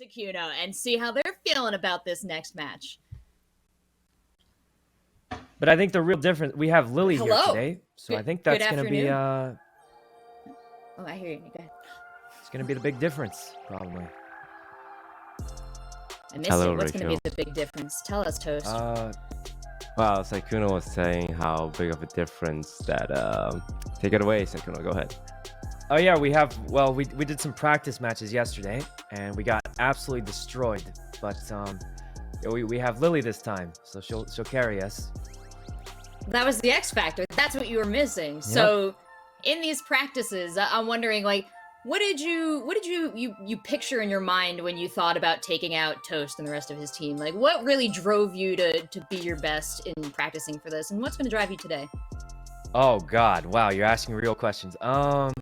Secuno and see how they're feeling about this next match. But I think the real difference, we have Lily here today, so I think that's going to be Oh, I hear you. Go ahead. It's going to be the big difference, probably. I missed it. What's going to be the big difference? Tell us, Toast. Well, Sykkuno was saying how big of a difference that... take it away, Sykkuno. Go ahead. Oh, yeah, we have... Well, we did some practice matches yesterday, and we got absolutely destroyed. But we have Lily this time, so she'll carry us. That was the X Factor. That's what you were missing. Yep. So, in these practices, I'm wondering, like, what did you picture in your mind when you thought about taking out Toast and the rest of his team? Like, what really drove you to be your best in practicing for this, and what's going to drive you today? Oh God! Wow, you're asking real questions. Well,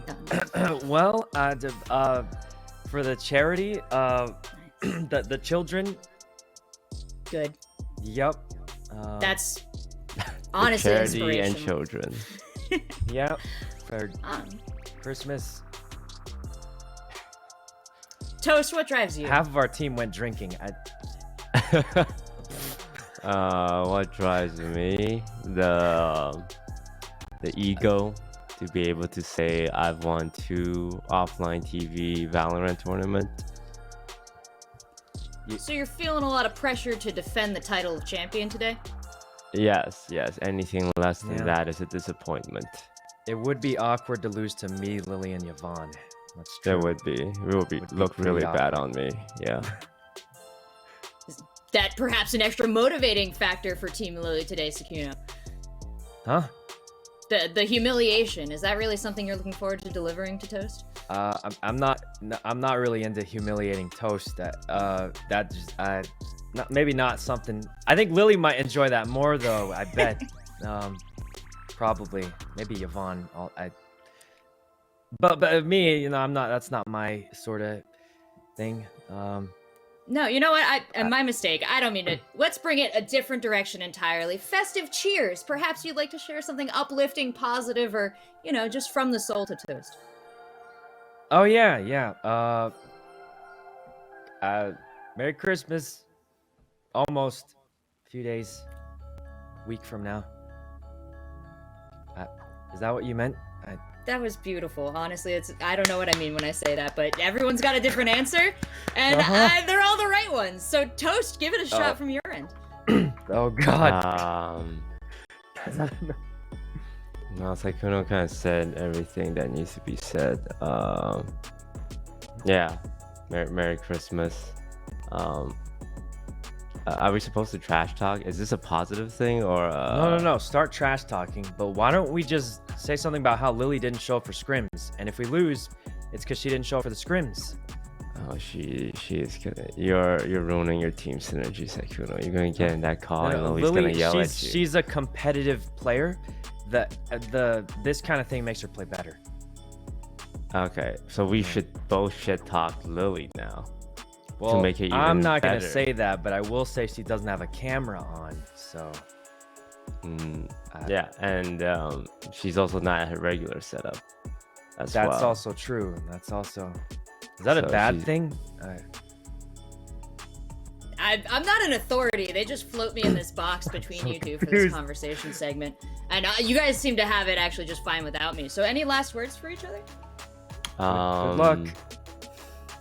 for the charity, the children. Good. Yep. That's honestly charity and children. Yep. For Christmas. Toast, what drives you? Half of our team went drinking. What drives me? The ego to be able to say I've won 2 OfflineTV Valorant tournament. So you're feeling a lot of pressure to defend the title of champion today? Yes. Anything less than that is a disappointment. It would be awkward to lose to me, Lily, and Yvonne. That's true. It would be. It would look really bad on me. Yeah. Is that perhaps an extra motivating factor for Team Lily today, Sykkuno? Huh? The humiliation, is that really something you're looking forward to delivering to Toast? I'm not really into humiliating Toast. Maybe not something. I think Lily might enjoy that more though. I bet. Probably. Maybe Yvonne. But me, I'm not. That's not my sort of thing. No, you know what? My mistake. I don't mean to. Let's bring it a different direction entirely. Festive cheers. Perhaps you'd like to share something uplifting, positive, or, just from the soul to Toast. Oh, yeah. Merry Christmas. Almost. A few days. Week from now. Is that what you meant? That was beautiful. Honestly, I don't know what I mean when I say that, but everyone's got a different answer, and they're all the right ones. So, Toast, give it a shot from your end. Oh, God. No, Sykkuno kind of said everything that needs to be said. Yeah. Merry Christmas. Are we supposed to trash talk? Is this a positive thing or? No. Start trash talking. But why don't we just say something about how Lily didn't show up for scrims, and if we lose, it's because she didn't show up for the scrims. Oh, she is gonna. You're ruining your team synergy, Sykkuno. You're gonna get in that call and Lily's gonna yell at you. She's a competitive player. This kind of thing makes her play better. Okay, so we should both shit talk Lily now. Well, to make it even I'm not better. gonna say that, but I will say she doesn't have a camera on, so. Yeah, and she's also not at her regular setup. That's also true. That's also. Is that a bad thing? I'm not an authority. They just float me in this box between you two for this conversation segment, and you guys seem to have it actually just fine without me. So, any last words for each other? Good luck.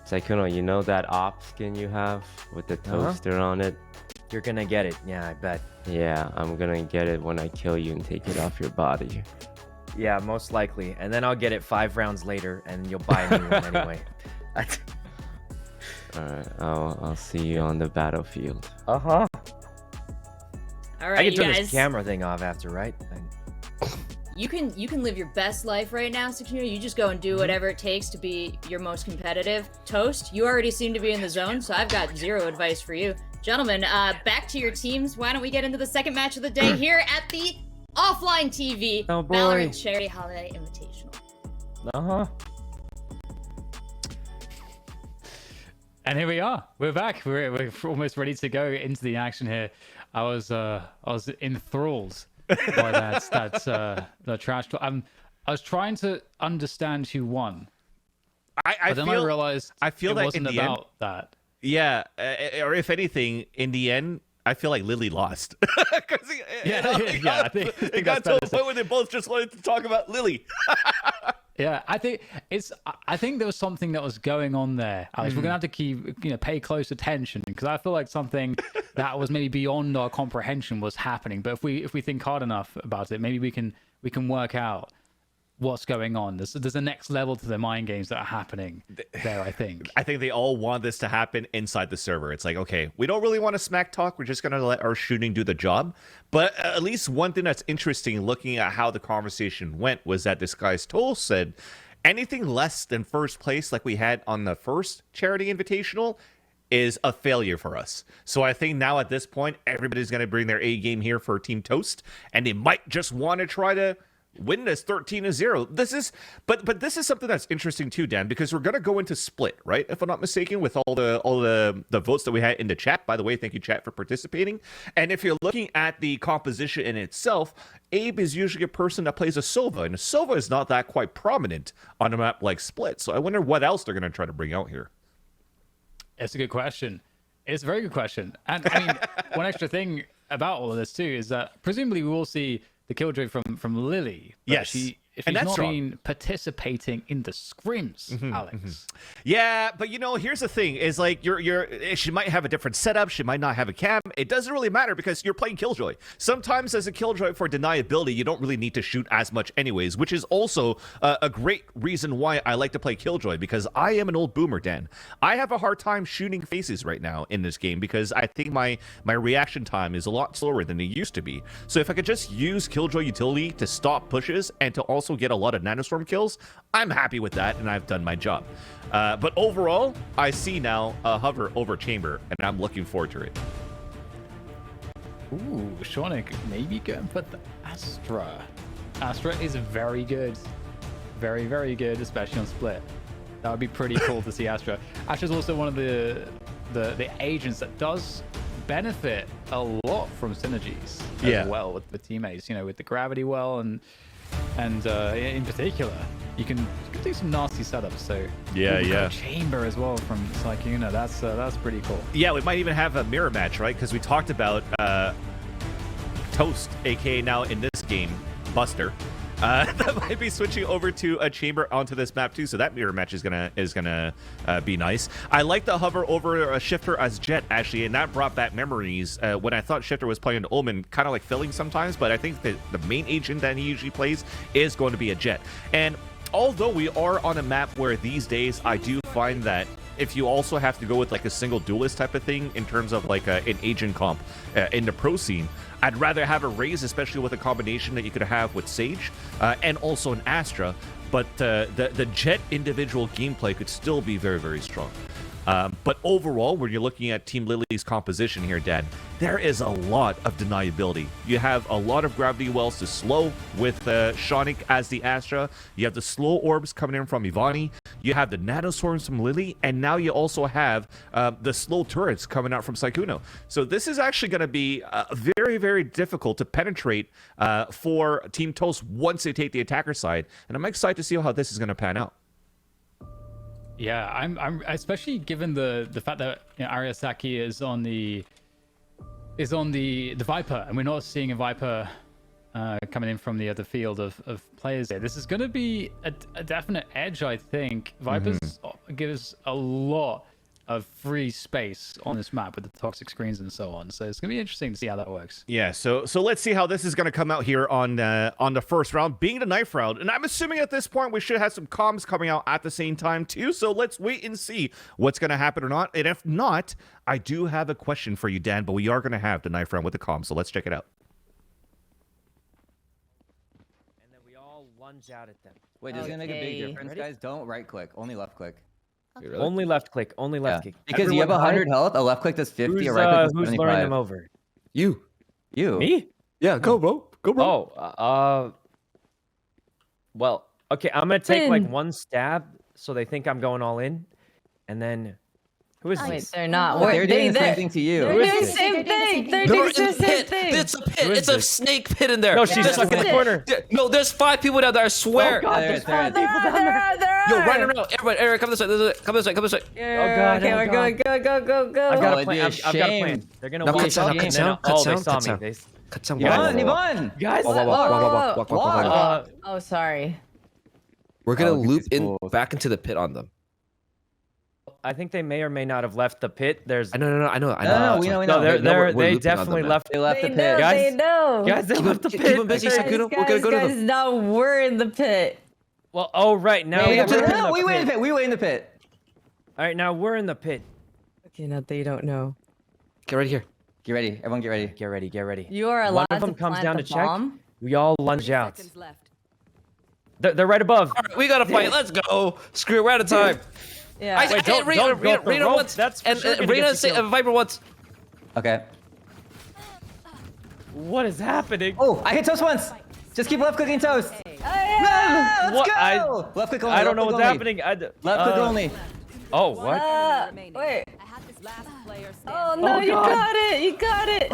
Sykkuno, you know that op skin you have with the toaster on it? You're gonna get it. Yeah, I bet. Yeah, I'm gonna get it when I kill you and take it off your body. Yeah, most likely. And then I'll get it 5 rounds later, and you'll buy a new one anyway. Alright, I'll see you on the battlefield. All right, I can turn you guys. this camera thing off after, right? You can live your best life right now, Sykkuno. You just go and do whatever it takes to be your most competitive. Toast, you already seem to be in the zone, so I've got 0 advice for you. Gentlemen, back to your teams. Why don't we get into the second match of the day here at the OfflineTV Valorant Charity Holiday Invitational. And here we are. We're back. We're almost ready to go into the action here. I was enthralled by the trash talk. I was trying to understand who won. I realized I feel it that wasn't in the about end, that. Yeah, or if anything, in the end, I feel like Lily lost. I think it got that's to a point where they both just wanted to talk about Lily. Yeah, I think there was something that was going on there, Alex. We're gonna have to keep, pay close attention, because I feel like something that was maybe beyond our comprehension was happening. But if we think hard enough about it, maybe we can work out what's going on. There's a next level to the mind games that are happening there, I think. I think they all want this to happen inside the server. It's like, okay, we don't really want to smack talk. We're just going to let our shooting do the job. But at least one thing that's interesting looking at how the conversation went was that DisguisedToast said anything less than first place like we had on the first charity invitational is a failure for us. So I think now at this point, everybody's going to bring their A game here for Team Toast, and they might just want to try to win this 13-0. This is, but this is something that's interesting too, Dan, because we're gonna go into split, right? If I'm not mistaken, with all the votes that we had in the chat. By the way, thank you, chat, for participating. And if you're looking at the composition in itself, Abe is usually a person that plays a Sova, and a Sova is not that quite prominent on a map like Split. So I wonder what else they're gonna try to bring out here. It's a good question. It's a very good question. And I mean, one extra thing about all of this too is that presumably we will see the killjoy from Lily. Yes. If she's not been participating in the scrims, Alex. Yeah, but here's the thing: is like she might have a different setup, she might not have a cam. It doesn't really matter because you're playing killjoy. Sometimes as a killjoy for deniability, you don't really need to shoot as much, anyways. Which is also a great reason why I like to play killjoy, because I am an old boomer, Dan. I have a hard time shooting faces right now in this game because I think my reaction time is a lot slower than it used to be. So if I could just use killjoy utility to stop pushes and to also get a lot of nanostorm kills, I'm happy with that, and I've done my job. But overall, I see now a hover over chamber, and I'm looking forward to it. Ooh, Shawnick maybe going for the Astra. Astra is very good. Very, very good, especially on split. That would be pretty cool to see Astra. Astra's also one of the agents that does benefit a lot from synergies as well with teammates, with the gravity well, and in particular, you can do some nasty setups. So chamber as well from Sykuna. That's pretty cool. Yeah, we might even have a mirror match, right? Because we talked about Toast, aka now in this game, Buster. That might be switching over to a chamber onto this map too, so that mirror match is gonna be nice. I like the hover over a Shifter as Jet, actually, and that brought back memories when I thought Shifter was playing an Omen, kind of like filling sometimes, but I think that the main agent that he usually plays is going to be a Jet. And although we are on a map where these days I do find that if you also have to go with like a single duelist type of thing in terms of like an agent comp in the pro scene, I'd rather have a Raze, especially with a combination that you could have with Sage and also an Astra. But the Jet individual gameplay could still be very, very strong. But overall, when you're looking at Team Lily's composition here, Dad, there is a lot of deniability. You have a lot of gravity wells to slow with Shawnick as the Astra. You have the slow orbs coming in from Ivani. You have the nanostorms from Lily. And now you also have the slow turrets coming out from Sykuna. So this is actually going to be very, very difficult to penetrate for Team Toast once they take the attacker side. And I'm excited to see how this is going to pan out. Yeah, I'm especially given the fact that Ariasaki is on the Viper, and we're not seeing a Viper coming in from the other field of players there. This is going to be a definite edge, I think. Vipers gives a lot of free space on this map with the toxic screens and so on. So it's going to be interesting to see how that works. Yeah, so let's see how this is going to come out here on the first round, being the knife round. And I'm assuming at this point we should have some comms coming out at the same time too. So let's wait and see what's going to happen or not. And if not, I do have a question for you, Dan, but we are going to have the knife round with the comms. So let's check it out. And then we all lunge out at them. Wait, does it make a big difference, guys? Don't right click, only left click. Okay. Only left click, only left click. Because Everyone you have 100 health, a left click does 50, a right click does 75. Who's luring them over? You. Me? Yeah, go, bro. Go, bro. Oh, well, okay, I'm gonna take like one stab so they think I'm going all in, and then Who is Wait, this? they're not. But they're doing the same they're- thing to you. They're Who is doing the this? same thing. They're No, doing we're in the the same pit. thing. It's a pit. Who is It's a this? snake pit in there. No, she's There's stuck in the five- corner. No, there's 5 people down there. I swear. Oh God, there's There 5 is. people down there. Yo, right around. Everybody, Eric, come this way. Come this way. Come this way. God, Okay, oh we're God. going. Go. I've got Oh, a plan. it'd be a I've got a shame. plan. They're gonna No, walk cut sound, up cut and sound, then- cut oh, they sound, saw cut me. sound. They, Cut some. You won. You won. guys, Oh, sorry. We're gonna Oh, look at loop these in fools. back into the pit on them. I think they may or may not have left the pit. There's I know. No, we know. no, We're they looping on definitely them, man. left. They left the They pit. know. Guys, They know. Guys, they left the Keep pit. them busy, Guys, Sekuno. We're gonna go to guys, them. now we're in the pit. Well, oh right now No, we're in no, the we wait in the pit. pit. We wait in the pit. All right, now we're in the pit. Okay, now they don't know. Get right here. Get ready. Everyone get ready. Get ready, get ready. You are One allowed of them to comes plant down the to check. bomb. We all lunge out. They're right above. All right, we gotta fight. Let's go. Screw it. We're out of time. Yeah. I Wait, don't Rena go off the rope. once. That's for and sure gonna Rena get you killed. Viper once. Okay. What is happening? Oh, I hit toast once. Just keep left clicking toast. yeah. Let's What? go. Left click only. I don't know left what's click only. happening. Left click only. Oh, what? Wait. Oh no, Oh, you God. got it. You got it.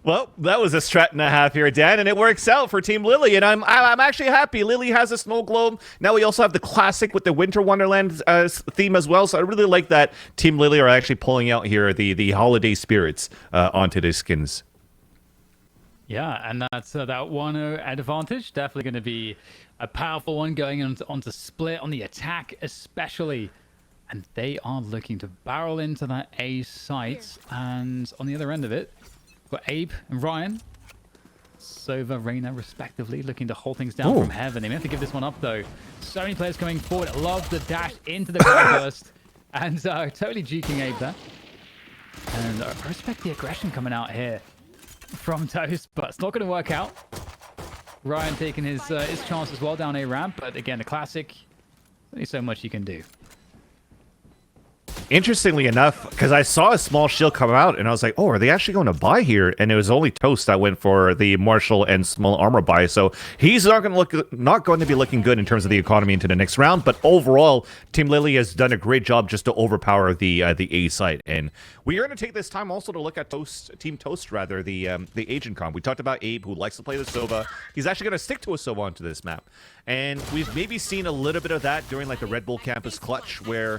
Well, that was a strat and a half here, Dan, and it works out for Team Lily, and I'm actually happy. Lily has a snow globe. Now we also have the classic with the Winter Wonderland theme as well, so I really like that Team Lily are actually pulling out here the holiday spirits onto their skins. Yeah, and that's that 1-0 advantage. Definitely going to be a powerful one going onto split on the attack, especially. And they are looking to barrel into that A site. And on the other end of it, we've got Abe and Ryan. Sova, Reyna, respectively, looking to hold things down from heaven. They may have to give this one up, though. So many players coming forward. Love the dash into the burst. And totally juking Abe there. And I respect the aggression coming out here from Toast, but it's not going to work out. Ryan taking his chance as well down a ramp, but again, a classic. Only so much you can do. Interestingly enough, because I saw a small shield come out, and I was like, oh, are they actually going to buy here? And it was only Toast that went for the Marshall and small armor buy, so he's not going to be looking good in terms of the economy into the next round. But overall, Team Lily has done a great job just to overpower the A site. And we are going to take this time also to look at Team Toast, rather, the agent comp. We talked about Abe, who likes to play the Sova. He's actually going to stick to a Sova onto this map. And we've maybe seen a little bit of that during like the Red Bull Campus Clutch, where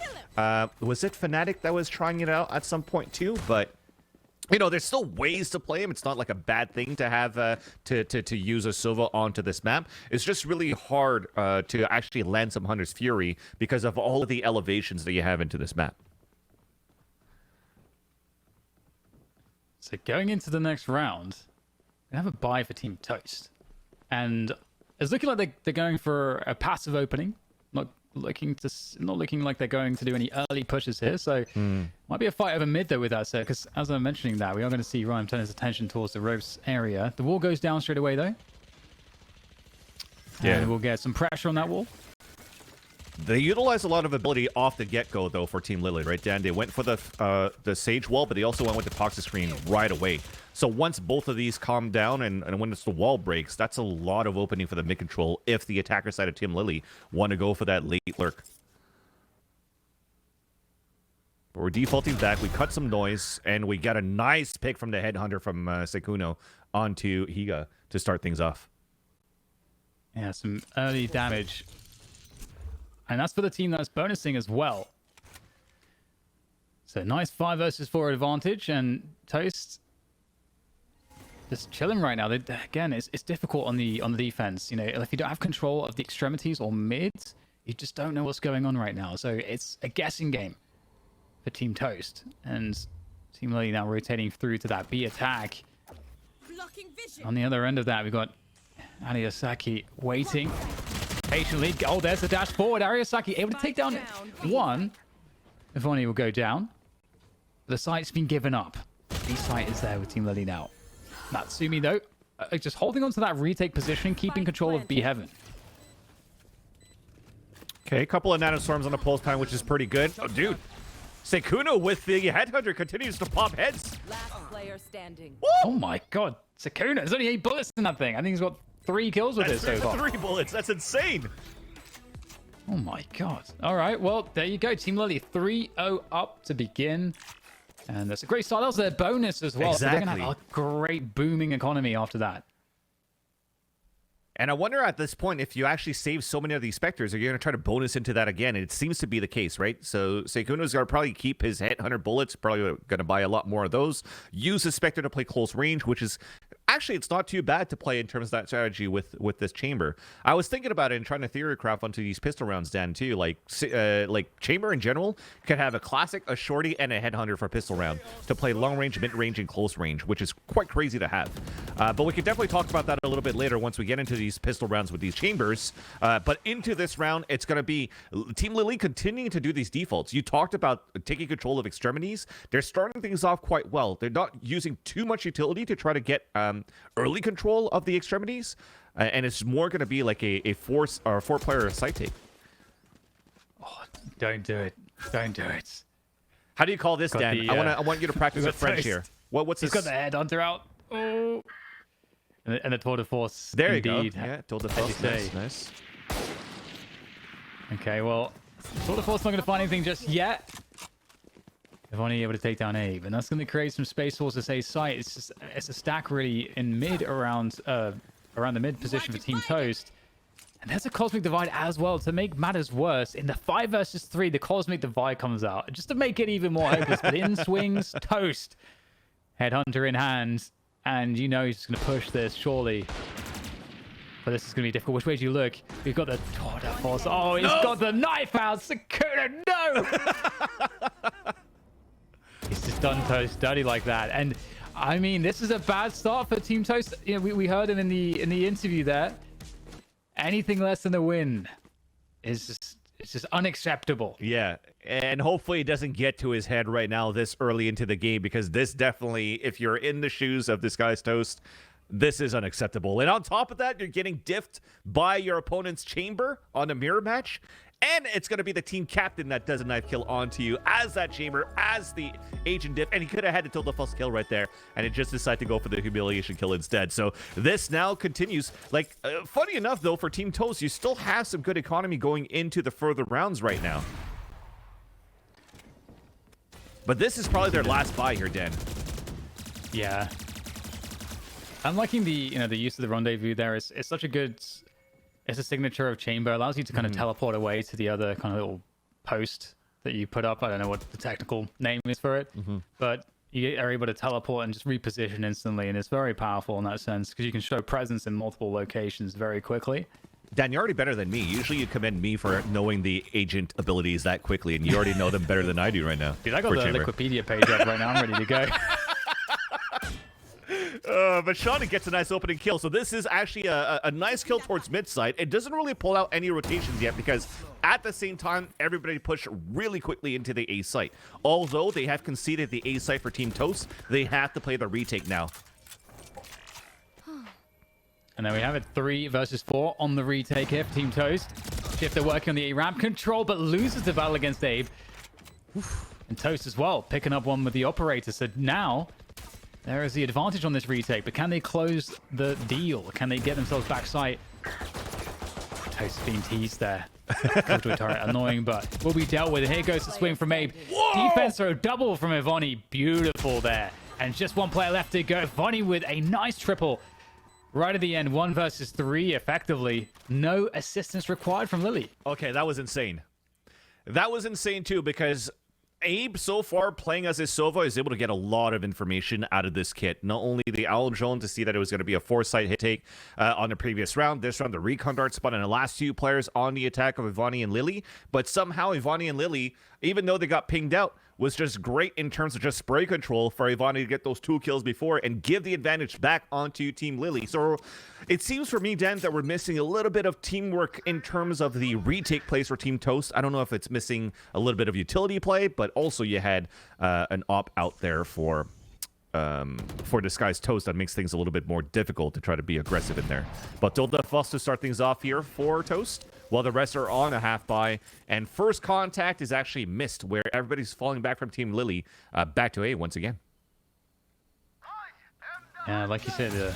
was it Fnatic that was trying it out at some point too? But you know, there's still ways to play him. It's not like a bad thing to have to use a Sova onto this map. It's just really hard to actually land some Hunter's Fury because of all of the elevations that you have into this map. So going into the next round, we have a buy for Team Toast. And it's looking like they're going for a passive opening. Not looking like they're going to do any early pushes here. So might be a fight over mid though with that set, because as I'm mentioning that, we are going to see Ryan turn his attention towards the ropes area. The wall goes down straight away though. Yeah. And we'll get some pressure on that wall. They utilize a lot of ability off the get-go, though, for Team Lily, right, Dan? They went for the Sage Wall, but they also went with the Toxic Screen right away. So once both of these calm down and when the wall breaks, that's a lot of opening for the mid control if the attacker side of Team Lily want to go for that late lurk. But we're defaulting back. We cut some noise, and we got a nice pick from the Headhunter from Sekuno onto Higa to start things off. Yeah, some early damage. And that's for the team that's bonusing as well. So nice 5 versus 4 advantage, and Toast just chilling right now. Again, it's difficult on the defense. You know, if you don't have control of the extremities or mids, you just don't know what's going on right now. So it's a guessing game for Team Toast, and Team Lily now rotating through to that B attack. On the other end of that, we've got Ariasaki waiting patiently. Oh, there's the dash forward. Ariasaki able to take down one. Ivoni will go down. The site's been given up. The site is there with Team Lily now. Natsumi, though, just holding on to that retake position, keeping control of B Heaven. Okay, a couple of nanostorms on the pulse time, which is pretty good. Oh, dude. Sekuno with the Headhunter continues to pop heads. Last player standing. Oh my god. Sekuno, there's only 8 bullets in that thing. I think he's got 3 kills with it so far. 3 bullets. That's insane. Oh my god. All right, well, there you go. Team Lily 3-0 up to begin. And that's a great start. That was their bonus as well. So they're going to have a great booming economy after that. And I wonder at this point if you actually save so many of these Spectres, are you going to try to bonus into that again? And it seems to be the case, right? So Sekuno's going to probably keep his headhunter bullets, probably going to buy a lot more of those. Use the Spectre to play close range, which is actually, it's not too bad to play in terms of that strategy with this chamber. I was thinking about it and trying to theory craft onto these pistol rounds, Dan, too. Like chamber in general could have a classic, a shorty, and a headhunter for pistol round to play long range, mid range, and close range, which is quite crazy to have. But we could definitely talk about that a little bit later once we get into these pistol rounds with these chambers. But into this round, it's going to be Team Lily continuing to do these defaults. You talked about taking control of extremities. They're starting things off quite well. They're not using too much utility to try to get early control of the extremities, and it's more going to be like a 4-player side take. Oh, don't do it. Don't do it. How do you call this, Dan? I want you to practice a French here. What's this? He's got the headhunter out. Oh. And the tour de force. There indeed, you go. Yeah, tour de force. Nice. Okay, well, tour de force not going to find anything just yet. If only able to take down Abe, and that's going to create some space forces A site. It's a stack really in mid around the mid position for Team Toast. And there's a Cosmic Divide as well. To make matters worse, in the 5 versus 3, the Cosmic Divide comes out just to make it even more hopeless. But in swings Toast, headhunter in hand, and you know he's just going to push this surely. But this is going to be difficult. Which way do you look? We've got the tour de force. Oh, he's got the knife out. Sakuna, no. He's just done Toast dirty like that. And I mean, this is a bad start for Team Toast. You know, we heard him in the interview there. Anything less than a win is just unacceptable. Yeah, and hopefully it doesn't get to his head right now this early into the game, because this definitely, if you're in the shoes of DisguisedToast, this is unacceptable. And on top of that, you're getting diffed by your opponent's chamber on a mirror match. And it's going to be the team captain that does a knife kill onto you as that chamber, as the agent diff. And he could have had to tilt the first kill right there. And it just decided to go for the humiliation kill instead. So this now continues. Like, funny enough, though, for Team Toast, you still have some good economy going into the further rounds right now. But this is probably their last buy here, Dan. Yeah. I'm liking the use of the rendezvous there. It's such a good... It's a signature of chamber. Allows you to kind of teleport away to the other kind of little post that you put up. I don't know what the technical name is for it, but you are able to teleport and just reposition instantly, and it's very powerful in that sense because you can show presence in multiple locations very quickly. Dan, you're already better than me. Usually you commend me for knowing the agent abilities that quickly, and you already know them better than I do right now. Dude, I got the Wikipedia page up right now. I'm ready to go. But Shawnee gets a nice opening kill. So this is actually a nice kill towards mid side. It doesn't really pull out any rotations yet because at the same time, everybody pushed really quickly into the A site. Although they have conceded the A site for Team Toast, they have to play the retake now. And then we have it 3 versus 4 on the retake here for Team Toast. Shifter working on the A ramp control, but loses the battle against Abe. And Toast as well, picking up one with the operator. So now... there is the advantage on this retake, but can they close the deal? Can they get themselves back sight? Toast being teased there. Comes to a turret, annoying, but will be dealt with. And here goes the swing from Abe. Whoa! Defense throw double from Ivani. Beautiful there. And just one player left to go. Ivani with a nice triple. Right at the end, 1 versus 3, effectively. No assistance required from Lily. Okay, that was insane. That was insane, too, because... Abe, so far, playing as his Sova, is able to get a lot of information out of this kit. Not only the Owl Drone to see that it was going to be a 4-site hit take on the previous round. This round, the Recon Dart spot on the last 2 players on the attack of Ivani and Lily. But somehow, Ivani and Lily, even though they got pinged out, was just great in terms of just spray control for Ivani to get those 2 kills before and give the advantage back onto Team Lily. So it seems for me, Dan, that we're missing a little bit of teamwork in terms of the retake plays for Team Toast. I don't know if it's missing a little bit of utility play, but also you had an op out there for DisguisedToast that makes things a little bit more difficult to try to be aggressive in there. But Tilda Fuss to start things off here for Toast, while the rest are on a half buy. And first contact is actually missed, where everybody's falling back from Team Lily back to A once again. Yeah, like you said,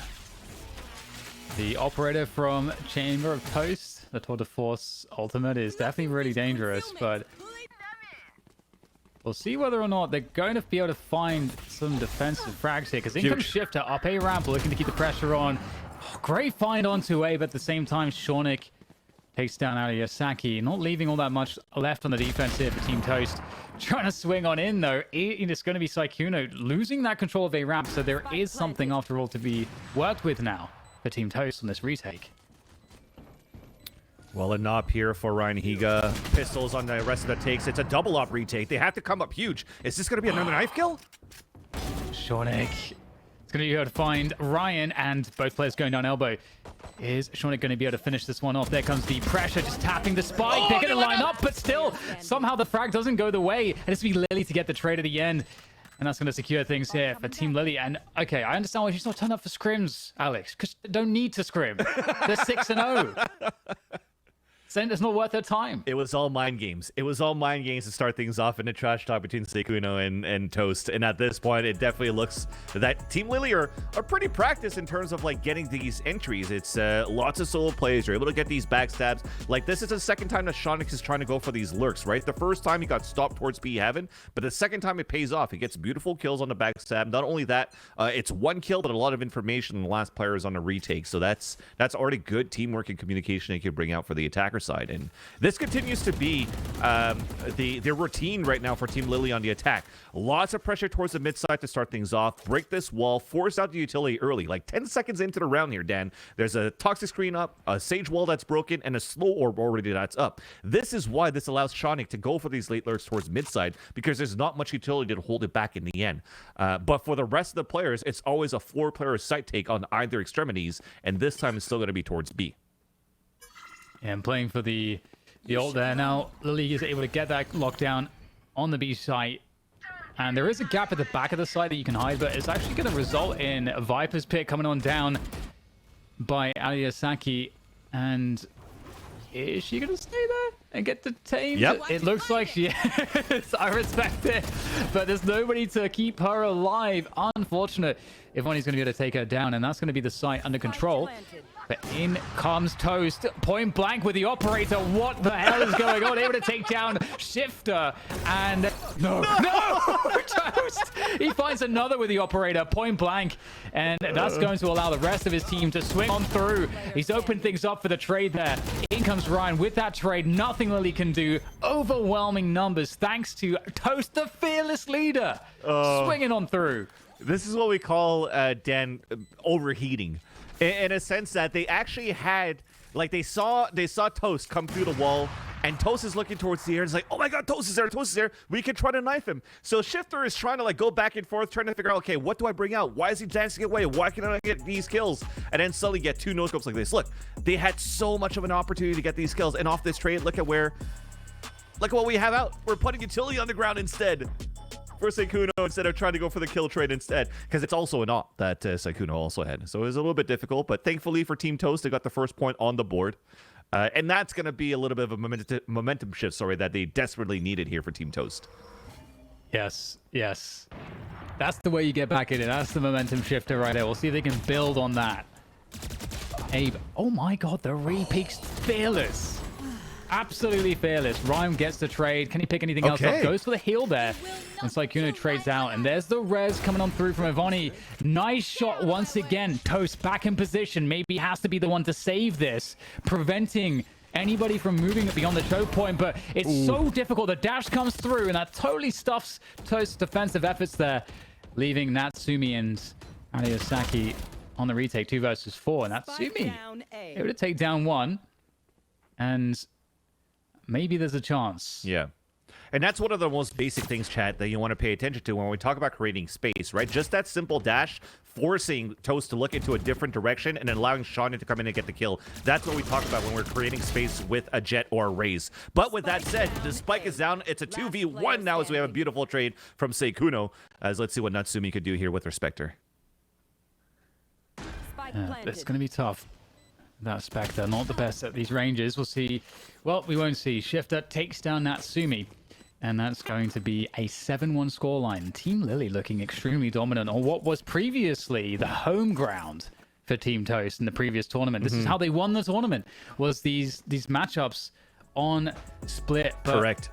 The operator from Chamber of Toast, the Tour de Force ultimate, is definitely really dangerous, but we'll see whether or not they're going to be able to find some defensive frags here, because in comes Shifter up a ramp, looking to keep the pressure on. Oh, great find onto A, but at the same time, Shawnick takes down Aliyasaki, not leaving all that much left on the defense here for Team Toast. Trying to swing on in, though. It's going to be Sykkuno losing that control of a ramp, so there is something, after all, to be worked with now for Team Toast on this retake. Well, a knob here for Ryan Higa. Pistols on the rest of the takes. It's a double up retake. They have to come up huge. Is this going to be another knife kill? Shawnick. It's going to be able to find Ryan, and both players going down elbow. Is Shawnick going to be able to finish this one off? There comes the pressure, just tapping the spike. They're going to line up, but still, somehow the frag doesn't go the way. It has to be Lily to get the trade at the end. And that's going to secure things here for Team Lily. And, okay, I understand why she's not turned up for scrims, Alex, because they don't need to scrim. They're 6-0. Saying it's not worth their time. It was all mind games. It was all mind games to start things off in a trash talk between Sykkuno and Toast. And at this point, it definitely looks that Team Lily are pretty practiced in terms of like getting these entries. It's lots of solo plays. You're able to get these backstabs. Like this is the second time that Shawnick is trying to go for these lurks, right? The first time he got stopped towards B Heaven, but the second time it pays off. He gets beautiful kills on the backstab. Not only that, it's one kill, but a lot of information on the last player is on a retake. So that's already good teamwork and communication they can bring out for the attacker side. And this continues to be the routine right now for Team Lily on the attack. Lots of pressure towards the mid side to start things off. Break this wall, force out the utility early. Like 10 seconds into the round here, Dan, there's a toxic screen up, a sage wall that's broken, and a slow orb already that's up. This is why this allows Shawnick to go for these late lurks towards mid side, because there's not much utility to hold it back in the end. But for the rest of the players, it's always a 4-player site take on either extremities, and this time it's still going to be towards B. And playing for the ult there. Now, Lily is able to get that lockdown on the B site. And there is a gap at the back of the site that you can hide, but it's actually going to result in a Viper's Pit coming on down by Aliyasaki. And is she going to stay there and get detained? Yep. It looks like she is. I respect it. But there's nobody to keep her alive. Unfortunate. If only's going to be able to take her down, and that's going to be the site under control. But in comes Toast, point blank with the operator. What the hell is going on? Able to take down Shifter, and no, Toast! He finds another with the operator, point blank, and that's going to allow the rest of his team to swing on through. He's opened things up for the trade there. In comes Ryan with that trade. Nothing Lily can do. Overwhelming numbers thanks to Toast, the fearless leader, swinging on through. This is what we call, Dan, overheating. In a sense that they actually had, like they saw Toast come through the wall, and Toast is looking towards the air. It's like, oh my God, Toast is there. We can try to knife him. So Shifter is trying to like go back and forth, trying to figure out, okay, what do I bring out? Why is he dancing away? Why can I get these kills? And then suddenly get 2 no-scopes like this. Look, they had so much of an opportunity to get these kills, and off this trade, look at what we have out. We're putting utility on the ground instead. For Sykkuno, instead of trying to go for the kill trade instead, because it's also an op that Sykkuno also had. So it was a little bit difficult, but thankfully for Team Toast, they got the first point on the board. And that's going to be a little bit of a momentum shift, that they desperately needed here for Team Toast. Yes. That's the way you get back in it. That's the momentum shifter right there. We'll see if they can build on that. Abe, oh my God, the repeak's fearless. Absolutely fearless. Ryan gets the trade. Can he pick anything else up? Goes for the heal there. And Sykkuno trades out. And there's the res coming on through from Ivani. Nice shot once again. Toast back in position. Maybe has to be the one to save this. Preventing anybody from moving beyond the choke point. But it's so difficult. The dash comes through. And that totally stuffs Toast's defensive efforts there. Leaving Natsumi and Aliyasaki on the retake. 2 versus 4. And Natsumi able to take down 1. And maybe there's a chance. Yeah. And that's one of the most basic things, chat, that you want to pay attention to when we talk about creating space, right? Just that simple dash, forcing Toast to look into a different direction and then allowing Shawnick to come in and get the kill. That's what we talk about when we're creating space with a Jet or a Raze. But with that said, the spike is down. It's a 2v1 now as we have a beautiful trade from Sykkuno. As let's see what Natsumi could do here with her Spectre. It's going to be tough. That Spectre, not the best at these ranges. We'll see. Well, we won't see. Shifter takes down Natsumi. And that's going to be a 7-1 scoreline. Team Lily looking extremely dominant on what was previously the home ground for Team Toast in the previous tournament. This is how they won the tournament, was these matchups on Split. But Correct.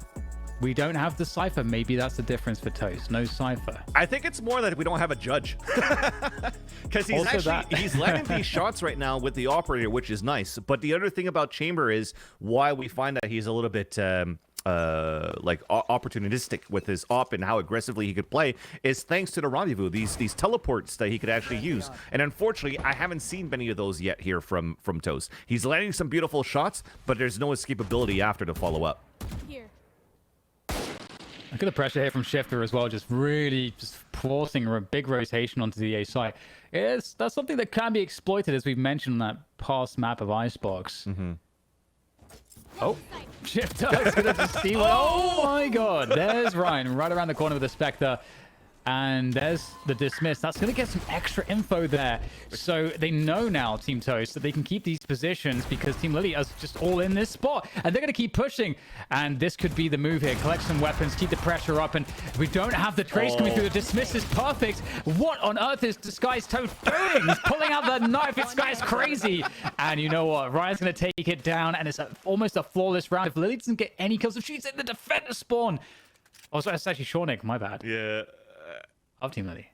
we don't have the Cypher. Maybe that's the difference for Toast. No Cypher. I think it's more that we don't have a judge. Because he's landing these shots right now with the operator, which is nice. But the other thing about Chamber is why we find that he's a little bit opportunistic with his op and how aggressively he could play is thanks to the rendezvous, these teleports that he could actually use. And unfortunately, I haven't seen many of those yet here from Toast. He's landing some beautiful shots, but there's no escapability after to follow up. Look at the pressure here from Shifter as well, just really just forcing a big rotation onto the A side. That's something that can be exploited, as we've mentioned on that past map of Icebox. Oh, Shifter's gonna just see what. Oh my god, there's Ryan right around the corner with the Spectre. And there's the dismiss. That's going to get some extra info there. So they know now, Team Toast, that they can keep these positions because Team Lily is just all in this spot. And they're going to keep pushing. And this could be the move here. Collect some weapons, keep the pressure up. And we don't have the trace coming through. The dismiss is perfect. What on earth is DisguisedToast doing? He's pulling out the knife. This guy's crazy. And you know what? Ryan's going to take it down. And it's almost a flawless round. If Lily doesn't get any kills, if she's in the defender spawn. Oh, so that's actually Shornik. My bad. Yeah. Of Team Lily.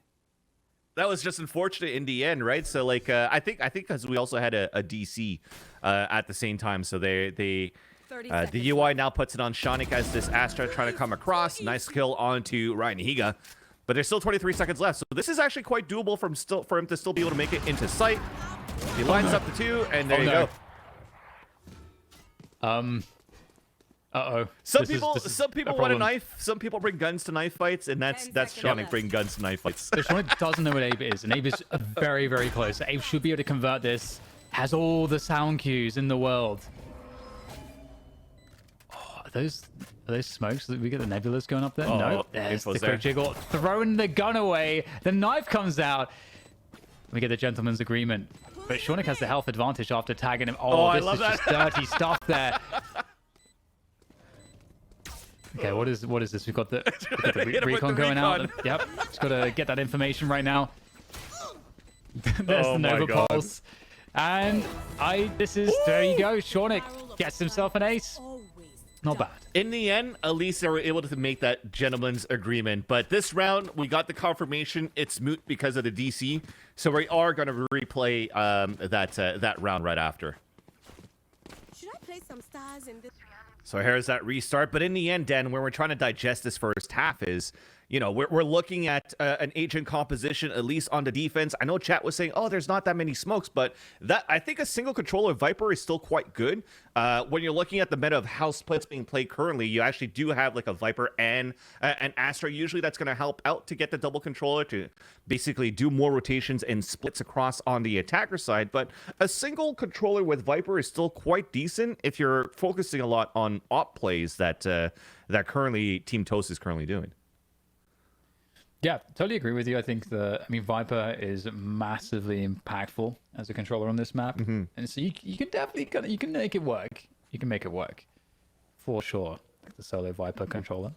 That was just unfortunate in the end, right? So like, I think because we also had a DC at the same time, so the UI now puts it on Shonic as this Astra trying to come across. Nice kill onto Ryan Higa, but there's still 23 seconds left, so this is actually quite doable for him to still be able to make it into sight. He lines up the two, and there you go. Some people want a knife. Some people bring guns to knife fights, and that's Shonic bringing guns to knife fights. So Shonic doesn't know what Abe is, and Abe is very, very close. Abe should be able to convert this. Has all the sound cues in the world. Oh, are those smokes? We get the nebulas going up there? Oh, no, there's the there. quick jiggle. Throwing the gun away. The knife comes out. We get the gentleman's agreement. But Shonic has the health advantage after tagging him. Oh, this is just dirty stuff there. Okay, what is this? We've got the recon going out. Yep, just got to get that information right now. There's the Nova Pulse. And there you go. Shornik gets himself an ace. Not bad. In the end, at least they were able to make that gentleman's agreement. But this round, we got the confirmation it's moot because of the DC. So we are going to replay that round right after. Should I play some stars in this? So here's that restart. But in the end, Dan, where we're trying to digest this first half is, you know, we're looking at an agent composition, at least on the defense. I know chat was saying, oh, there's not that many smokes, but that I think a single controller Viper is still quite good. When you're looking at the meta of how splits being played currently, you actually do have like a Viper and an Astra. Usually that's going to help out to get the double controller to basically do more rotations and splits across on the attacker side. But a single controller with Viper is still quite decent if you're focusing a lot on op plays that currently Team Toast is currently doing. Yeah, totally agree with you. I think Viper is massively impactful as a controller on this map, and so you can definitely you can make it work. You can make it work for sure. Like the solo Viper controller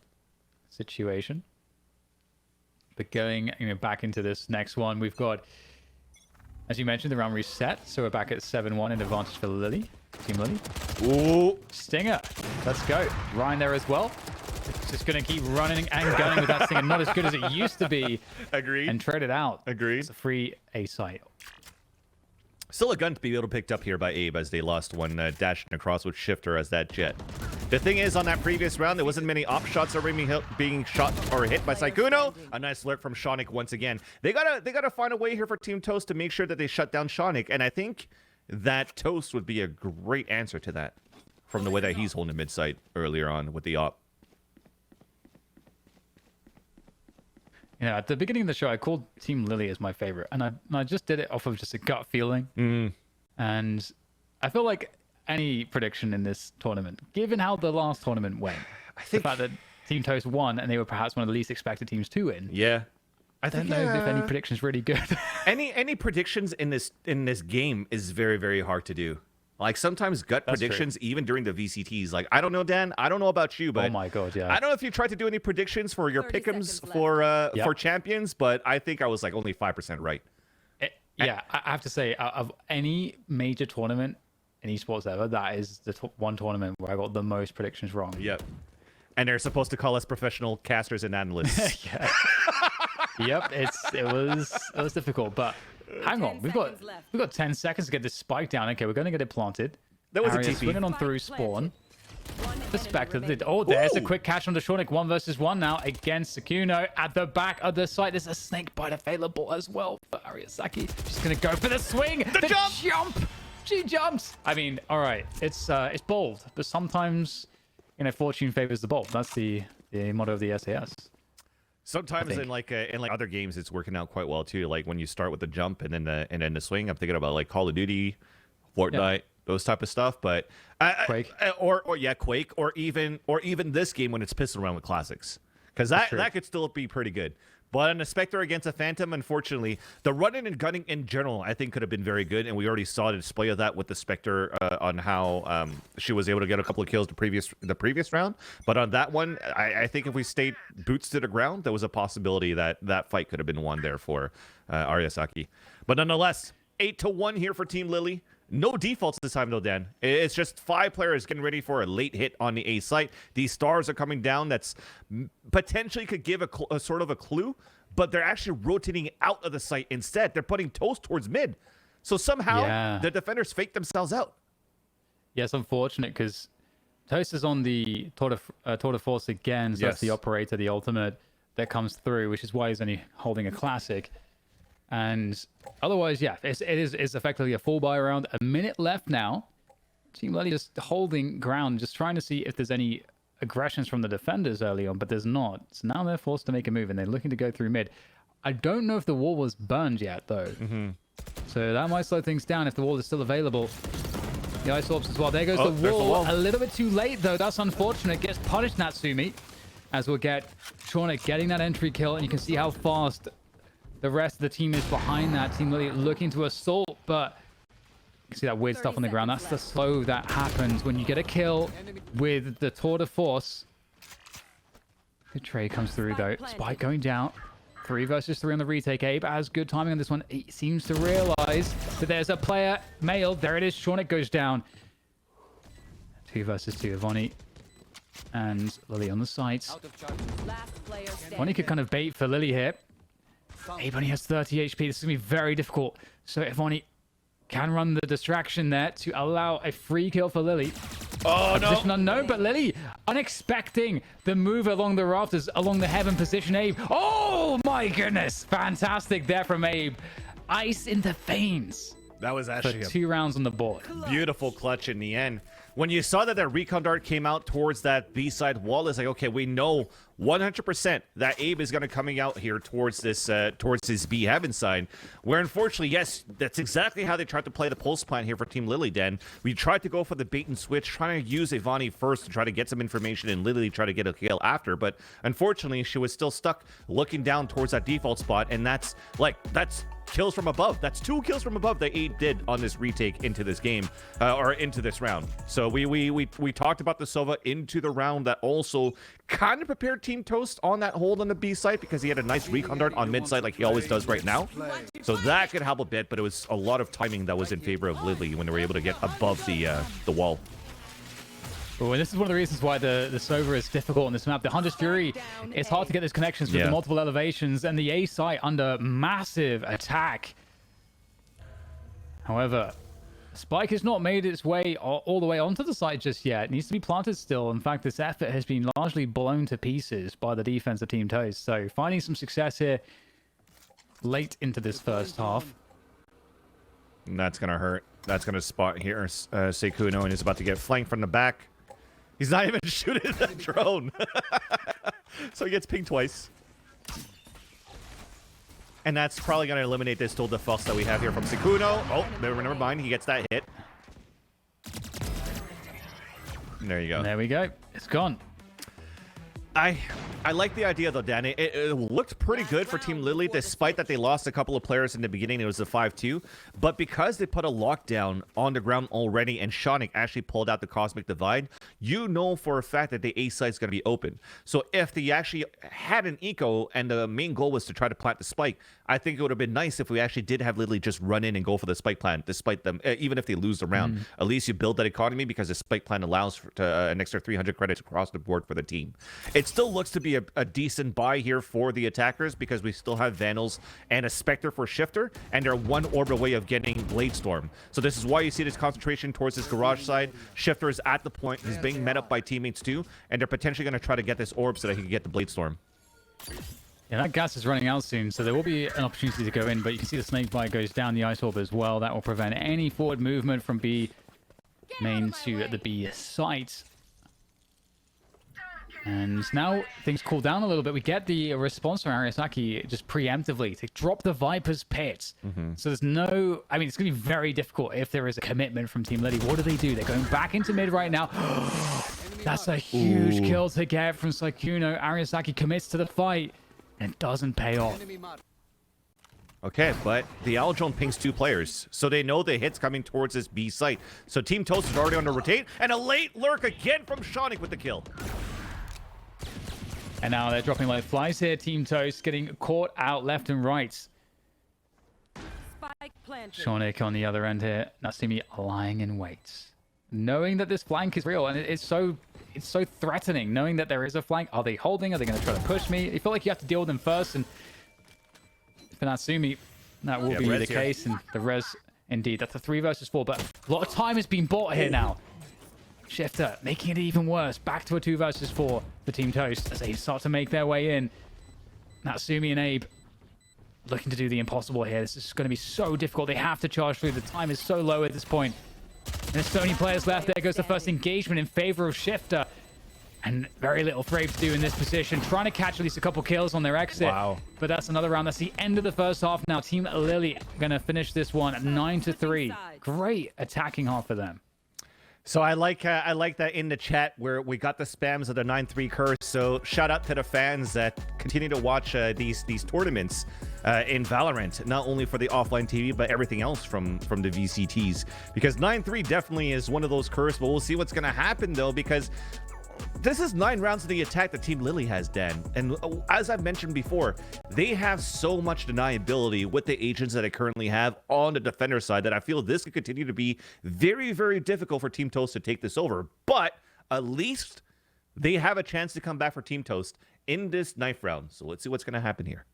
situation. But going back into this next one, we've got, as you mentioned, the round reset, so we're back at 7-1 in advantage for Lily, Team Lily. Ooh, Stinger, let's go. Ryan there as well. It's just going to keep running and gunning with that Stinger. Not as good as it used to be. agreed. And trade it out. Agreed. It's a free A site. Still a gun to be able to picked up here by Abe as they lost one dashing across with Shifter as that jet. The thing is, on that previous round, there wasn't many op shots that were being shot or hit by Saikuno. A nice alert from Shonic once again. They gotta find a way here for Team Toast to make sure that they shut down Shonic, and I think that Toast would be a great answer to that from the way that he's holding mid site earlier on with the op. Yeah, at the beginning of the show, I called Team Lily as my favorite, and I just did it off of just a gut feeling. And I feel like any prediction in this tournament, given how the last tournament went, I think the fact that Team Toast won and they were perhaps one of the least expected teams to win. Yeah, I don't know if any prediction's really good. any predictions in this game is very, very hard to do. Like sometimes gut predictions, even during the VCTs. Like I don't know, Dan. I don't know about you, but oh my god, yeah. I don't know if you tried to do any predictions for your pick'ems for champions, but I think I was like only 5% right. Yeah, I have to say, of any major tournament in esports ever, that is the one tournament where I got the most predictions wrong. Yep. And they're supposed to call us professional casters and analysts. Yeah. Yep, it was difficult, but hang on, we've got 10 seconds to get this spike down. Okay, we're gonna get it planted. That was a Arya TP. swinging on through spawn. The Spectre did. Oh, there's a quick catch on the Shornik. 1 versus 1 now against Sakuno at the back of the site. There's a snake bite available as well for Ariasaki. She's gonna go for the swing. The jump. She jumps. I mean, all right, it's bold, but sometimes, you know, fortune favors the bold. That's the motto of the SAS. Sometimes in like other games, it's working out quite well too. Like when you start with the jump and then the swing. I'm thinking about like Call of Duty, Fortnite, those type of stuff. But Quake, Quake, or even this game when it's pistol around with classics, because that could still be pretty good. But on a Spectre against a Phantom, unfortunately, the running and gunning in general, I think, could have been very good. And we already saw the display of that with the Spectre on how she was able to get a couple of kills the previous round. But on that one, I think if we stayed boots to the ground, there was a possibility that that fight could have been won there for Ariasaki. But nonetheless, 8-1 here for Team Lily. No defaults this time, though, Dan. It's just 5 players getting ready for a late hit on the A site. These stars are coming down. That's potentially could give a sort of a clue, but they're actually rotating out of the site instead. They're putting Toast towards mid. So somehow the defenders fake themselves out. Yes, unfortunate, because Toast is on the tour de force again. So that's the operator, the ultimate that comes through, which is why he's only holding a classic. And otherwise, yeah, it's effectively a full buy round. A minute left now. Team Lily just holding ground, just trying to see if there's any aggressions from the defenders early on, but there's not. So now they're forced to make a move, and they're looking to go through mid. I don't know if the wall was burned yet, though. So that might slow things down if the wall is still available. The ice orbs as well. There goes the wall. A little bit too late, though. That's unfortunate. Gets punished, Natsumi, as we'll get Shornik getting that entry kill, and you can see how fast the rest of the team is behind that. Team Lily looking to assault, but you can see that weird stuff on the ground. That's the slow that happens when you get a kill with the tour de force. Good trade comes through, though. Spike going down. 3 versus 3 on the retake. Abe has good timing on this one. He seems to realize that there's a player male. There it is. Shornik goes down. 2 versus 2. Ivani and Lily on the sites. Ivani could kind of bait for Lily here. Abe only has 30 HP. This is going to be very difficult. So Ivani can run the distraction there to allow a free kill for Lily. Oh, no. Position unknown, but Lily unexpecting the move along the rafters, along the heaven position. Abe. Oh, my goodness. Fantastic there from Abe. Ice in the veins. That was actually for 2 rounds on the board. Beautiful clutch in the end. When you saw that recon dart came out towards that B-side wall, it's like, okay, we know 100% that Abe is going to coming out here towards this, towards his B heaven side. Where unfortunately, yes, that's exactly how they tried to play the pulse plan here for Team Lily. Den, we tried to go for the bait and switch, trying to use Ivani first to try to get some information, and Lily try to get a kill after. But unfortunately, she was still stuck looking down towards that default spot, and that's kills from above. That's 2 kills from above that Abe did on this retake into this game, or into this round. So we talked about the Sova into the round that also kind of prepared Team Toast on that hold on the B site, because he had a nice recon dart on mid site like he always does right now. So that could help a bit, but it was a lot of timing that was in favor of Lily when they were able to get above the wall. Oh, and this is one of the reasons why the Sova is difficult on this map. The Hunter's Fury, it's hard to get those connections with the multiple elevations, and the A site under massive attack. However, Spike has not made its way all the way onto the site just yet. It needs to be planted still. In fact, this effort has been largely blown to pieces by the defense of Team Toast. So finding some success here late into this first half. And that's going to hurt. That's going to spot here Sekuno, and is about to get flanked from the back. He's not even shooting the drone. So he gets pinged twice. And that's probably going to eliminate this tool defense that we have here from Sekuno. Oh, never mind. He gets that hit. And there you go. There we go. It's gone. I like the idea, though, Danny. It looked pretty good for Team Lily, despite that they lost a couple of players in the beginning. It was a 5-2. But because they put a lockdown on the ground already, and Shonic actually pulled out the Cosmic Divide, you know for a fact that the A side is going to be open. So if they actually had an eco, and the main goal was to try to plant the spike, I think it would have been nice if we actually did have Lily just run in and go for the spike plan, despite them, even if they lose the round. At least you build that economy because the spike plan allows for an extra 300 credits across the board for the team. It still looks to be a decent buy here for the attackers because we still have Vandals and a Spectre for Shifter, and they're one orb away of getting Blade Storm. So this is why you see this concentration towards this garage side. Shifter is at the point. He's being met up by teammates too, and they're potentially going to try to get this orb so that he can get the Blade Storm. Yeah, that gas is running out soon, so there will be an opportunity to go in, but you can see the snake bite goes down the ice orb as well. That will prevent any forward movement from B main to the B site. And now things cool down a little bit. We get the response from Ariasaki just preemptively to drop the Viper's pit. So there's no... I mean, it's going to be very difficult if there is a commitment from Team Lily. What do? They're going back into mid right now. That's a huge kill to get from Sykkuno. Ariasaki commits to the fight and doesn't pay off. Okay, but the Owl Drone pings 2 players, so they know the hit's coming towards this B site. So Team Toast is already on the rotate, and a late lurk again from Shonik with the kill. And now they're dropping like flies here. Team Toast getting caught out left and right. Shonik on the other end here. Natsumi lying in wait, knowing that this flank is real, and it's so threatening. Knowing that there is a flank. Are they holding? Are they going to try to push me? You feel like you have to deal with them first, and for Natsumi, that will be the case. And the res, indeed, that's a 3 versus 4. But a lot of time has been bought here now. Shifter making it even worse. Back to a 2 versus 4 for Team Toast as they start to make their way in. Natsumi and Abe looking to do the impossible here. This is going to be so difficult. They have to charge through. The time is so low at this point. And there's so many players left. There goes the first engagement in favor of Shifter. And very little for Abe to do in this position. Trying to catch at least a couple kills on their exit. Wow. But that's another round. That's the end of the first half now. Team Lily going to finish this one 9-3. Great attacking half for them. So I like that in the chat where we got the spams of the 9-3 curse. So shout out to the fans that continue to watch these tournaments in Valorant, not only for the offline TV but everything else from the VCTs. Because 9-3 definitely is one of those curse, but we'll see what's gonna happen though, because this is 9 rounds of the attack that Team Lily has, Dan. And as I've mentioned before, they have so much deniability with the agents that they currently have on the defender side that I feel this could continue to be very, very difficult for Team Toast to take this over. But at least they have a chance to come back for Team Toast in this 9th round. So let's see what's going to happen here.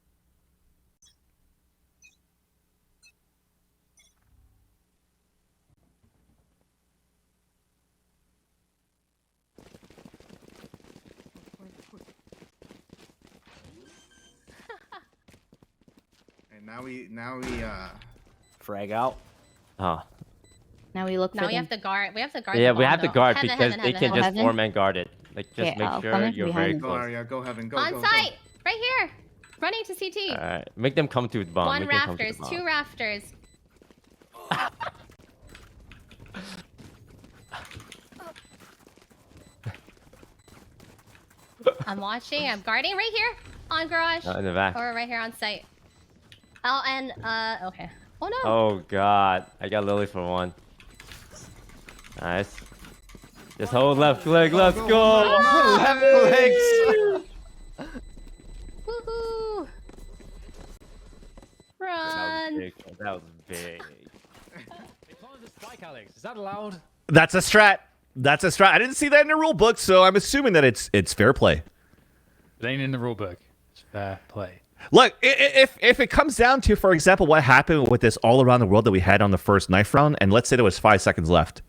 Now we frag out. Oh. Now we look. Now we have to guard. We have to guard. Yeah, the we bomb, have to though. guard Heaven, because heaven, they heaven, can just heaven. form and guard it. Like just Okay, make I'll sure come in you're very behind. close. Aria, go heaven, go. On go, site, right here, running to CT. All right, make them come to the bomb. One Make them come to rafters, the bomb. 2 rafters. I'm watching. I'm guarding right here on garage. In the back. Or right here on site. Oh, and okay. Oh no. Oh god, I got Lily for 1. Nice. Just hold left click. Let's go. Left clicks. Woohoo! Run. That was big. Is that allowed? That's a strat. That's a strat. I didn't see that in the rule book, so I'm assuming that it's fair play. It ain't in the rulebook. It's fair play. Look, if it comes down to, for example, what happened with this all around the world that we had on the first knife round, and let's say there was 5 seconds left,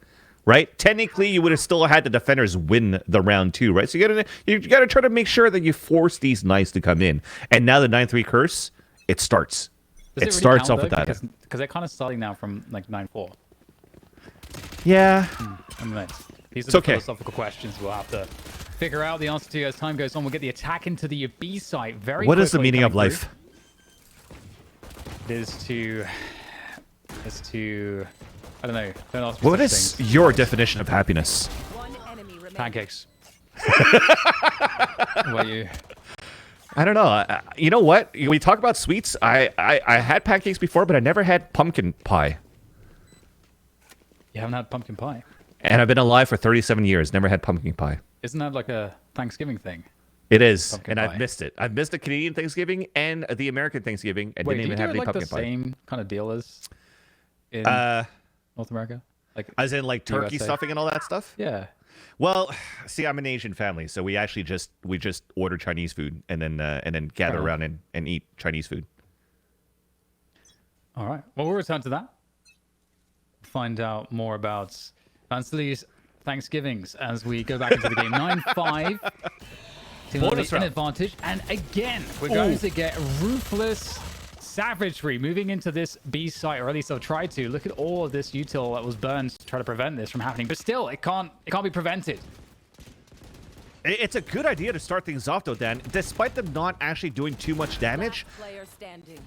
right? Technically, you would have still had the defenders win the round 2, right? So you gotta try to make sure that you force these knives to come in. And now the 9-3 curse, it starts. Does It really starts count, off with though? that. Because they're kind of starting now from like 9-4. Yeah. I mean, these are It's the okay. philosophical questions we'll have to figure out the answer to as time goes on. We'll get the attack into the B site very What is the quickly meaning of coming life? through. Is to I don't know. Don't ask me What such is things. your definition of happiness? Pancakes. What about you? I don't know. You know what? We talk about sweets. I had pancakes before, but I never had pumpkin pie. You haven't had pumpkin pie? And I've been alive for 37 years. Never had pumpkin pie. Isn't that like a Thanksgiving thing? It is, Pumpkin and pie. I've missed it. I've missed the Canadian Thanksgiving and the American Thanksgiving. I Wait, didn't do you even do have it any like the pumpkin pie. same kind of deal as in North America? Like, As in like turkey USA. stuffing and all that stuff. yeah. Well, see, I'm an Asian family, so we actually just order Chinese food and then gather enough. around and eat Chinese food. All right. Well, we'll return to that. Find out more about Vansley's Thanksgivings as we go back into the game. 9-5. Team Bonus Lily in round. advantage. And again, we're going to get ruthless savagery moving into this B site, or at least they'll try to. Look at all of this util that was burned to try to prevent this from happening. But still, it can't be prevented. It's a good idea to start things off, though, Dan. Despite them not actually doing too much damage. Player standing.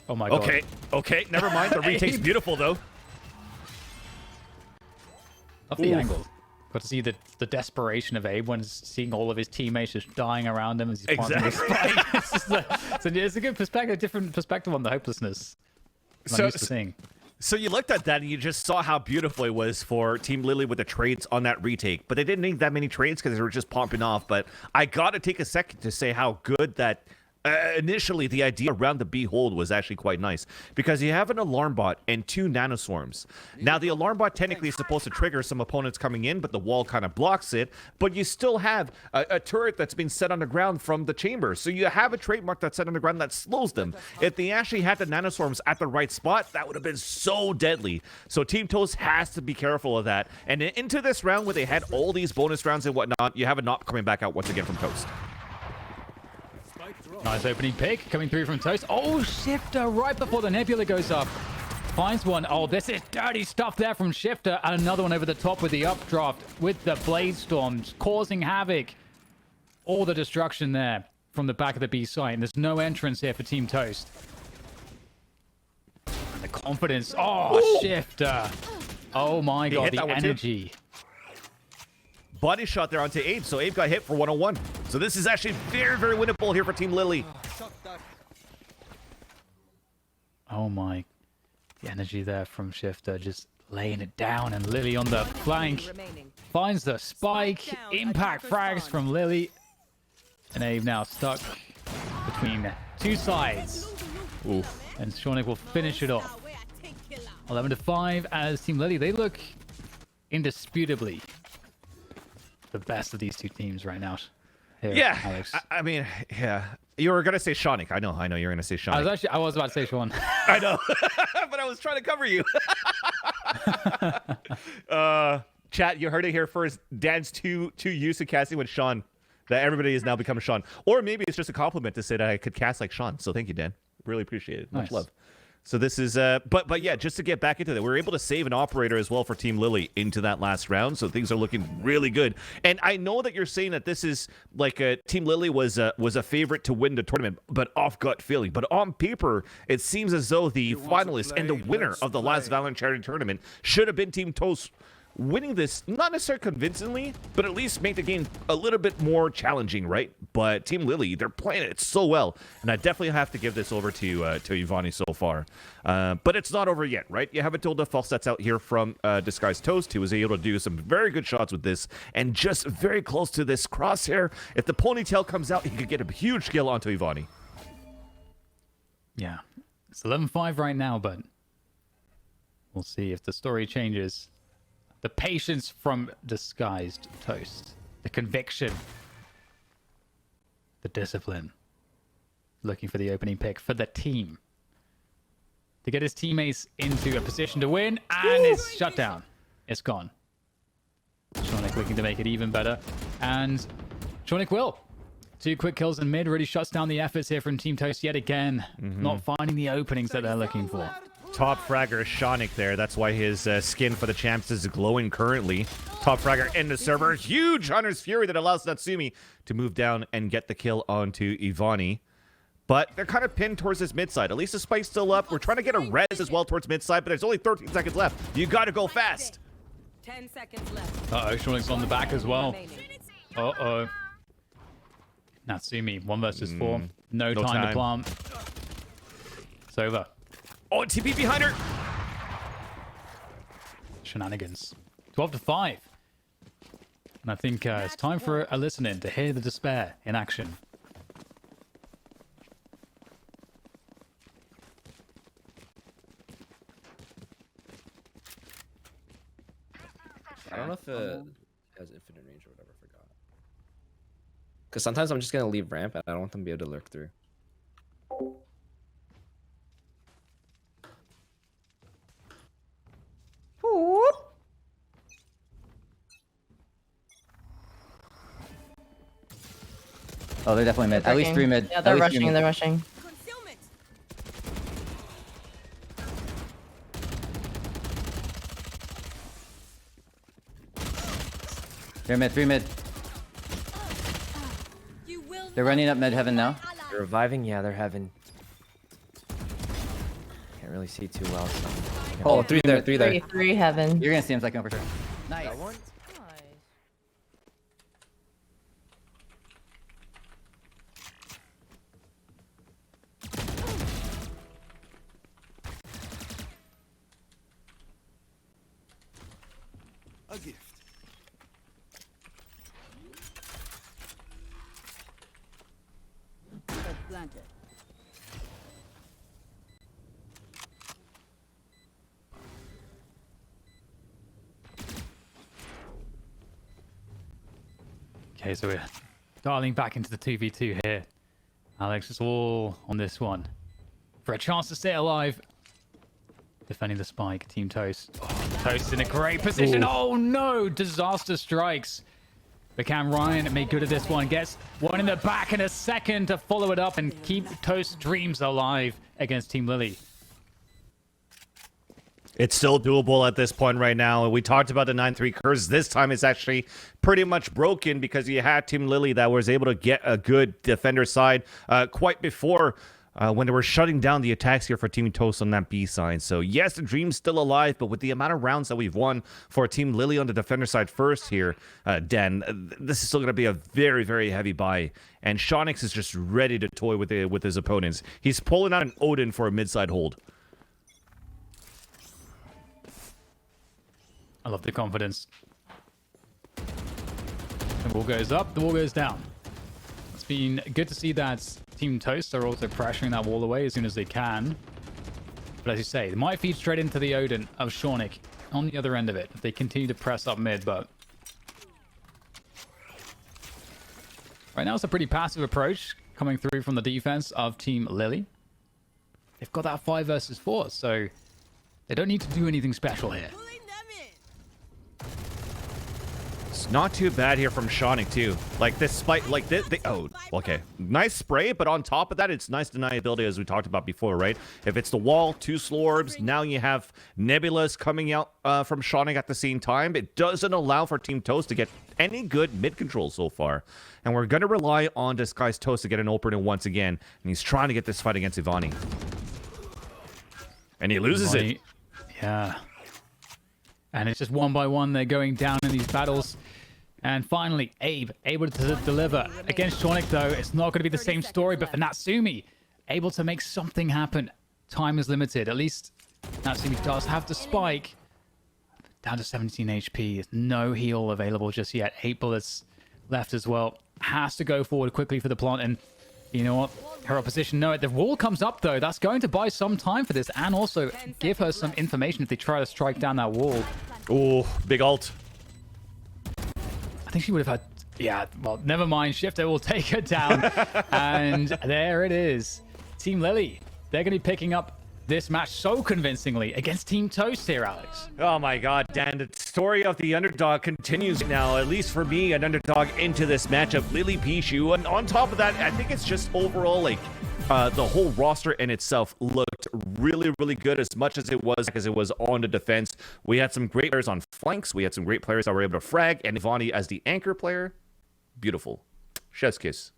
Oh my god. Okay, never mind. The retake's beautiful, though. Love the angle. Got to see the desperation of Abe when seeing all of his teammates just dying around him as he's planting the spike. It's just it's a good perspective, different perspective on the hopelessness. I'm used to seeing. So you looked at that and you just saw how beautiful it was for Team Lily with the trades on that retake. But they didn't need that many trades because they were just popping off. But I got to take a second to say how good that initially the idea around the Behold was actually quite nice. Because you have an alarm bot and 2 nanoswarms. Now the alarm bot technically is supposed to trigger some opponents coming in, but the wall kind of blocks it. But you still have a turret that's been set on the ground from the chamber. So you have a trademark that's set on the ground that slows them. If they actually had the nanoswarms at the right spot, that would have been so deadly. So Team Toast has to be careful of that. And into this round where they had all these bonus rounds and whatnot, you have a knock coming back out once again from Toast. Nice opening pick coming through from Toast. Oh, Shifter right before the Nebula goes up. Finds one. Oh, this is dirty stuff there from Shifter. And another one over the top with the updraft with the Blade Storms causing havoc. All the destruction there from the back of the B site. And there's no entrance here for Team Toast. And the confidence. Oh, Shifter. Oh my He god, hit the that one too. energy. Body shot there onto Abe, so Abe got hit for 101. So this is actually very, very winnable here for Team Lily. Oh my. The energy there from Shifter just laying it down, and Lily on the flank finds the spike. Impact frags from Lily. And Abe now stuck between 2 sides. Oof. And Shawnick will finish it off. 11-5 as Team Lily. They look indisputably the best of these 2 teams right now. Here, Yeah, Alex. I mean, yeah. You were gonna say Shawnick. I know you're gonna say Shawnick. I was about to say Sean. I know, but I was trying to cover you. Chat, you heard it here first. Dan's too used to casting with Sean that everybody has now become Sean. Or maybe it's just a compliment to say that I could cast like Sean. So thank you, Dan. Really appreciate it. Much Nice. love. So this is, but yeah, just to get back into that, we were able to save an operator as well for Team Lily into that last round. So things are looking really good. And I know that you're saying that this is like Team Lily was a favorite to win the tournament, but off gut feeling. But on paper, it seems as though the finalist and the winner of the last Valorant Charity Tournament should have been Team Toast. Winning this, not necessarily convincingly, but at least make the game a little bit more challenging, right? But Team Lily, they're playing it so well, and I definitely have to give this over to Ivani so far. But it's not over yet, right? You have a Tilda false sets out here from DisguisedToast, who was able to do some very good shots with this, and just very close to this crosshair. If the ponytail comes out, he could get a huge kill onto Ivani. Yeah. It's 11-5 right now, but we'll see if the story changes. The patience from DisguisedToast. The conviction. The discipline. Looking for the opening pick for the team. To get his teammates into a position to win. And it's shut down. It's gone. Shawnick looking to make it even better. And Shawnick will. 2 quick kills in mid really shuts down the efforts here from Team Toast yet again. Not finding the openings that they're looking for. Top fragger Shawnick there. That's why his skin for the champs is glowing currently. Top fragger in the server. Huge Hunter's Fury that allows Natsumi to move down and get the kill onto Ivani. But they're kind of pinned towards this mid side. At least the spike's still up. We're trying to get a res as well towards mid side, but there's only 13 seconds left. You got to go fast. 10 seconds left. Uh-oh, Shawnick's on the back as well. Uh-oh. Natsumi, 1 versus 4. No time to plant. It's over. Oh, TP behind her. Shenanigans. 12-5. And I think it's time for a listening to hear the despair in action. I don't know if it has infinite range or whatever. I forgot. Because sometimes I'm just gonna leave ramp and I don't want them to be able to lurk through. Oh, they're definitely mid. At least 3 mid. Yeah, they're rushing. They're rushing. They're mid. 3 mid. They're running up mid heaven now. They're reviving. Yeah, they're heaven. Can't really see too well. So. Oh, 3 there. 3 there. 3 heaven. You're gonna see him second for sure. Nice. That one? A gift. Planted. Okay, so we're dialing back into the 2v2 here. Alex is all on this one. For a chance to stay alive. Defending the spike, Team Toast. Oh, Toast is in a great position. Ooh. Oh no! Disaster strikes. But Cam Ryan made good of this one. Gets one in the back in a second to follow it up and keep Toast's dreams alive against Team Lily. It's still doable at this point right now. We talked about the 9-3 curse. This time it's actually pretty much broken because you had Team Lily that was able to get a good defender side quite before when they were shutting down the attacks here for Team Toast on that B side. So yes, the dream's still alive, but with the amount of rounds that we've won for Team Lily on the defender side first here, Dan, this is still going to be a very, very heavy buy. And Shonix is just ready to toy with his opponents. He's pulling out an Odin for a mid-side hold. I love the confidence. The wall goes up, the wall goes down. It's been good to see that Team Toast are also pressuring that wall away as soon as they can. But as you say, they might feed straight into the Odin of Shornik on the other end of it if they continue to press up mid, but right now it's a pretty passive approach coming through from the defense of Team Lily. They've got that 5 versus 4, so they don't need to do anything special here. It's not too bad here from Shonix too. Like this spike, like this. Oh, okay. Nice spray, but on top of that, it's nice deniability as we talked about before, right? If it's the wall, 2 slow orbs, now you have Nebulas coming out from Shonix at the same time. It doesn't allow for Team Toast to get any good mid control so far. And we're going to rely on DisguisedToast to get an opener once again. And he's trying to get this fight against Ivani. And he loses it. Yeah. And it's just one by one they're going down in these battles. And finally, Abe able to deliver. Against Shornik, though, it's not going to be the same story, but for Natsumi, able to make something happen. Time is limited. At least Natsumi does have the spike. Down to 17 HP. There's no heal available just yet. 8 bullets left as well. Has to go forward quickly for the plant. And you know what? Her opposition know it. The wall comes up, though. That's going to buy some time for this and also give her some information if they try to strike down that wall. Oh, big ult. I think she would have had... Yeah, well, never mind. Shifter will take her down. And there it is. Team Lily, they're going to be picking up this match so convincingly against Team Toast here, Alex. Oh my god, Dan, the story of the underdog continues now, at least for me, an underdog into this matchup. Lily Pichu, and on top of that, I think it's just overall, like, the whole roster in itself looked really, really good as much as it was on the defense. We had some great players on flanks. We had some great players that were able to frag, and Ivani as the anchor player. Beautiful. Chef's kiss.